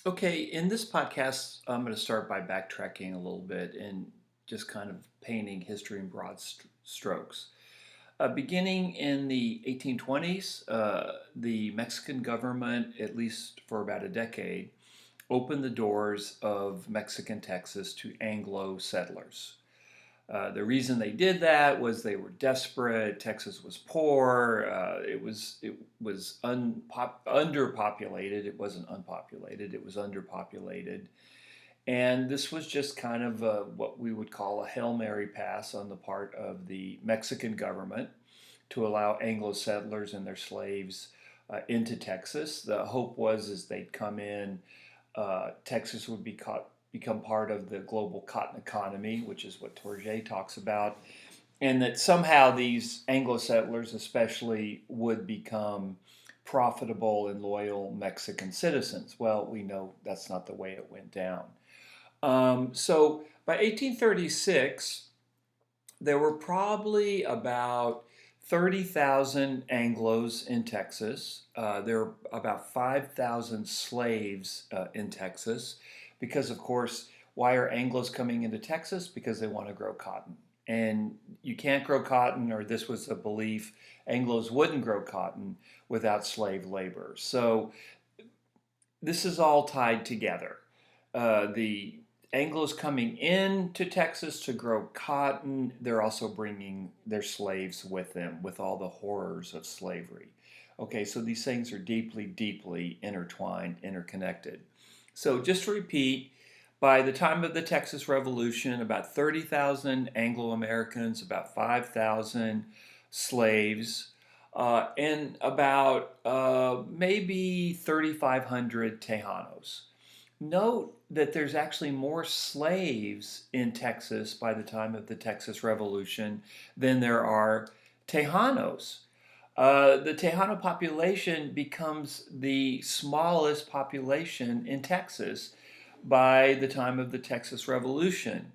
Okay, in this podcast, I'm going to start by backtracking a little bit and just kind of painting history in broad strokes. Beginning in the 1820s, the Mexican government, at least for about a decade, opened the doors of Mexican Texas to Anglo settlers. The reason they did that was they were desperate. Texas was poor. It was underpopulated. It wasn't unpopulated. It was underpopulated, and this was just kind of what we would call a Hail Mary pass on the part of the Mexican government to allow Anglo settlers and their slaves into Texas. The hope was is they'd come in, Texas would become part of the global cotton economy, which is what Tourget talks about, and that somehow these Anglo settlers, especially, would become profitable and loyal Mexican citizens. Well, we know that's not the way it went down. So by 1836, there were probably about 30,000 Anglos in Texas. There were about 5,000 slaves in Texas because, of course, why are Anglos coming into Texas? Because they want to grow cotton. And you can't grow cotton, or this was a belief, Anglos wouldn't grow cotton without slave labor. So this is all tied together. The Anglos coming into Texas to grow cotton, they're also bringing their slaves with them, with all the horrors of slavery. Okay, so these things are deeply, deeply intertwined, interconnected. So just to repeat, by the time of the Texas Revolution, about 30,000 Anglo Americans, about 5,000 slaves, and about maybe 3,500 Tejanos. Note that there's actually more slaves in Texas by the time of the Texas Revolution than there are Tejanos. The Tejano population becomes the smallest population in Texas by the time of the Texas Revolution.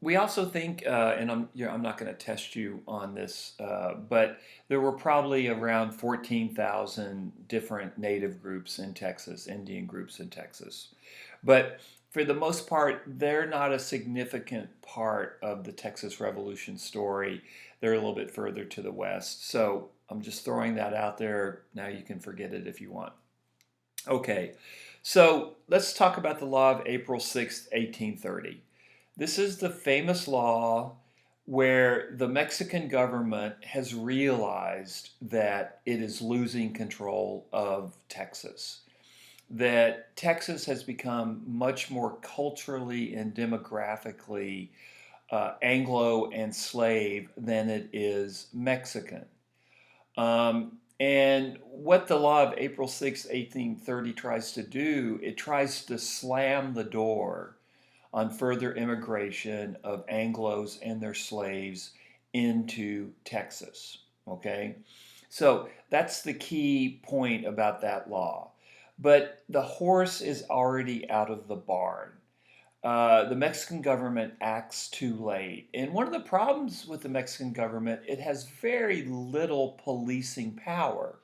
We also think, and I'm not going to test you on this, but there were probably around 14,000 different native groups in Texas, Indian groups in Texas. But for the most part, they're not a significant part of the Texas Revolution story. They're a little bit further to the west. So I'm just throwing that out there. Now you can forget it if you want. Okay, so let's talk about the law of April 6th, 1830. This is the famous law where the Mexican government has realized that it is losing control of Texas, that Texas has become much more culturally and demographically Anglo and slave than it is Mexican. And what the law of April 6th, 1830 tries to do, it tries to slam the door on further immigration of Anglos and their slaves into Texas. Okay? So that's the key point about that law. But the horse is already out of the barn. The Mexican government acts too late. And one of the problems with the Mexican government, it has very little policing power.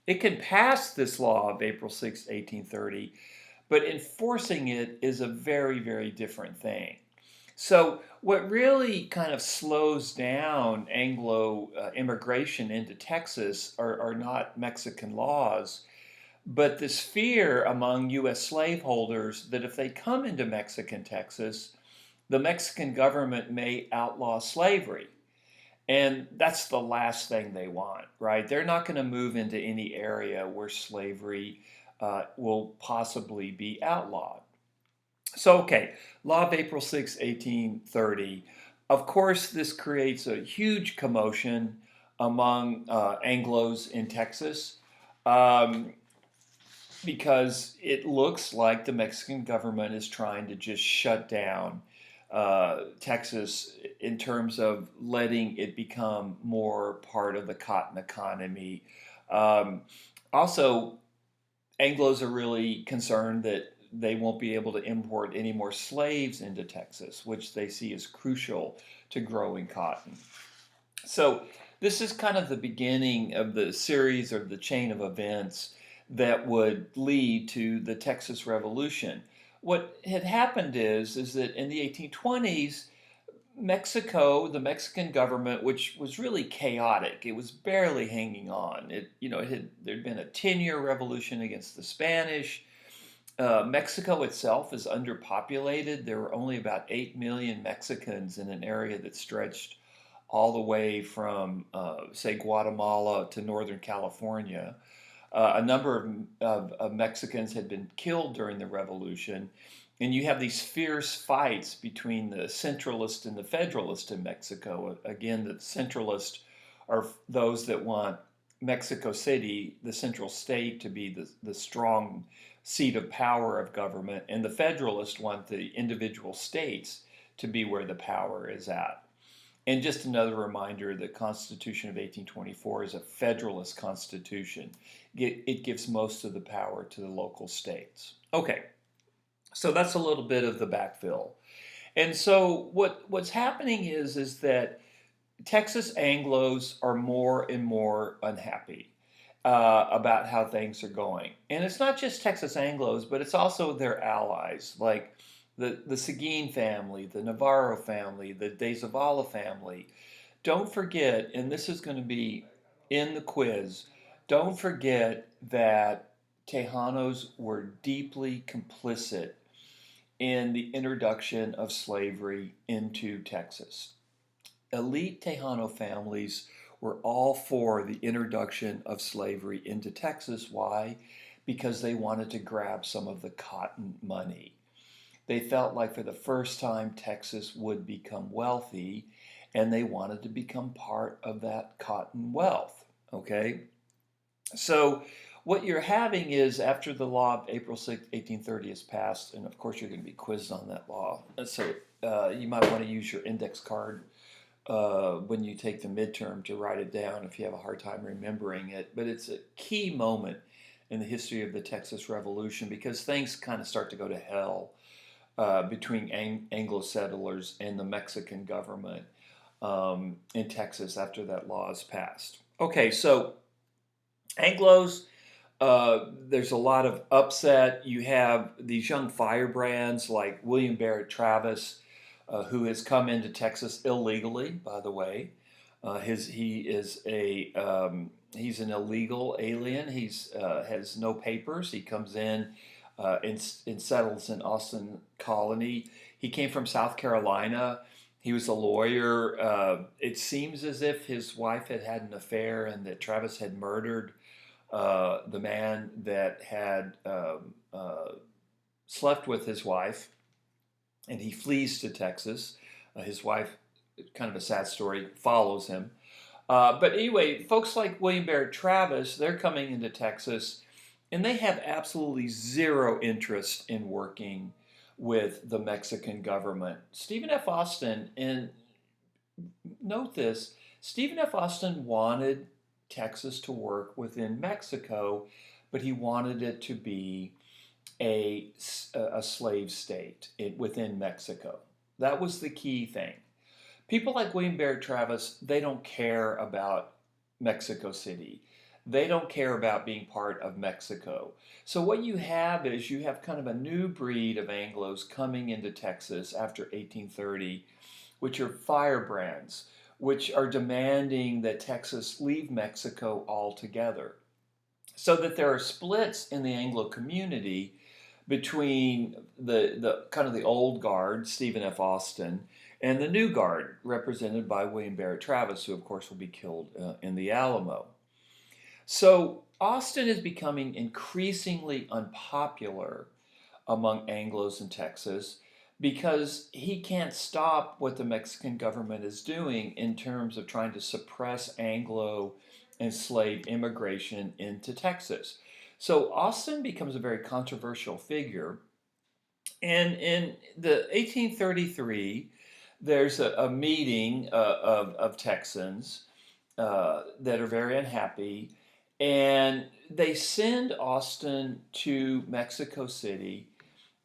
It can pass this law of April 6th, 1830, but enforcing it is a very, very different thing. So, what really kind of slows down Anglo immigration into Texas are not Mexican laws, but this fear among U.S. slaveholders that if they come into Mexican Texas, the Mexican government may outlaw slavery. And that's the last thing they want, right? They're not going to move into any area where slavery will possibly be outlawed. So, okay, Law of April 6th, 1830. Of course, this creates a huge commotion among Anglos in Texas. Um, because it looks like the Mexican government is trying to just shut down Texas in terms of letting it become more part of the cotton economy. Um, Also, Anglos are really concerned that they won't be able to import any more slaves into Texas, which they see as crucial to growing cotton. So, this is kind of the beginning of the series or the chain of events that would lead to the Texas Revolution. What had happened is that in the 1820s, Mexico, the Mexican government, which was really chaotic, it was barely hanging on. There'd been a 10-year revolution against the Spanish. Mexico itself is underpopulated. There were only about 8 million Mexicans in an area that stretched all the way from, say, Guatemala to Northern California. A number of Mexicans had been killed during the revolution, and you have these fierce fights between the centralists and the federalists in Mexico. Again, the centralists are those that want Mexico City, the central state, to be the strong seat of power of government, and the federalists want the individual states to be where the power is at. And just another reminder, the Constitution of 1824 is a federalist constitution. It gives most of the power to the local states. Okay, so that's a little bit of the backfill. And so what's happening is that Texas Anglos are more and more unhappy about how things are going. And it's not just Texas Anglos, but it's also their allies, like the Seguin family, the Navarro family, the De Zavala family. Don't forget, and this is going to be in the quiz, don't forget that Tejanos were deeply complicit in the introduction of slavery into Texas. Elite Tejano families were all for the introduction of slavery into Texas. Why? Because they wanted to grab some of the cotton money. They felt like for the first time Texas would become wealthy, and they wanted to become part of that cotton wealth. Okay? So what you're having is, after the law of April 6, 1830 is passed, and of course you're going to be quizzed on that law, so you might want to use your index card when you take the midterm to write it down if you have a hard time remembering it. But it's a key moment in the history of the Texas Revolution, because things kind of start to go to hell between Anglo settlers and the Mexican government in Texas after that law is passed. Okay, so Anglos, there's a lot of upset. You have these young firebrands like William Barrett Travis, who has come into Texas illegally, by the way. He's an illegal alien. He's has no papers. He comes in and settles in Austin Colony. He came from South Carolina. He was a lawyer. It seems as if his wife had had an affair and that Travis had murdered the man that had slept with his wife, and he flees to Texas. His wife, kind of a sad story, follows him. But anyway, folks like William Barrett Travis, they're coming into Texas, and they have absolutely zero interest in working with the Mexican government. Stephen F. Austin, and note this, Stephen F. Austin wanted Texas to work within Mexico, but he wanted it to be a slave state within Mexico. That was the key thing. People like William Barrett Travis, they don't care about Mexico City. They don't care about being part of Mexico. So what you have is you have kind of a new breed of Anglos coming into Texas after 1830, which are firebrands, which are demanding that Texas leave Mexico altogether. So that there are splits in the Anglo community between the kind of the old guard, Stephen F. Austin, and the new guard, represented by William Barrett Travis, who of course will be killed in the Alamo. So Austin is becoming increasingly unpopular among Anglos in Texas because he can't stop what the Mexican government is doing in terms of trying to suppress Anglo and slave immigration into Texas. So Austin becomes a very controversial figure. And in the 1833, there's a meeting of Texans that are very unhappy, and they send Austin to Mexico City,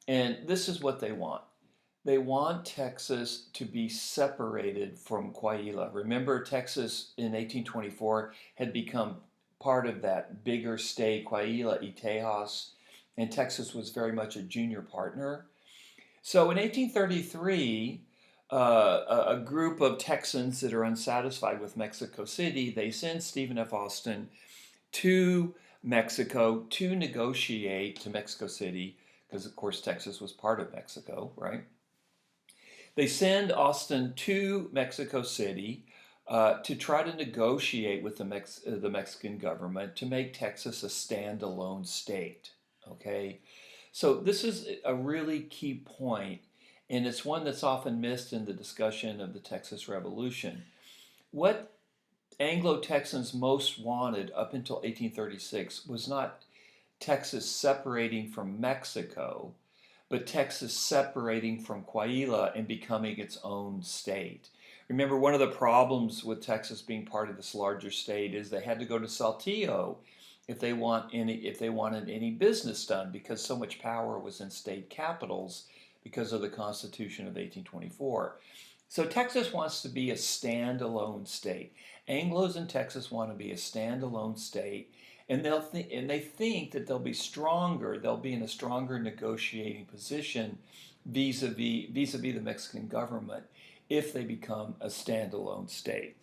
and this is what they want. They want Texas to be separated from Coahuila. Remember, Texas in 1824 had become part of that bigger state, Coahuila y Tejas, and Texas was very much a junior partner. So in 1833, a group of Texans that are unsatisfied with Mexico City, they send Stephen F. Austin to Mexico to negotiate to Mexico City, because of course Texas was part of Mexico, right? They send Austin to Mexico City to try to negotiate with the Mexican government to make Texas a standalone state. Okay, so this is a really key point, and it's one that's often missed in the discussion of the Texas Revolution. What Anglo-Texans most wanted up until 1836 was not Texas separating from Mexico, but Texas separating from Coahuila and becoming its own state. Remember, one of the problems with Texas being part of this larger state is they had to go to Saltillo if they wanted any business done, because so much power was in state capitals because of the Constitution of 1824. So Texas wants to be a standalone state. Anglos in Texas want to be a standalone state, and they think that they'll be stronger. They'll be in a stronger negotiating position vis-a-vis the Mexican government if they become a standalone state.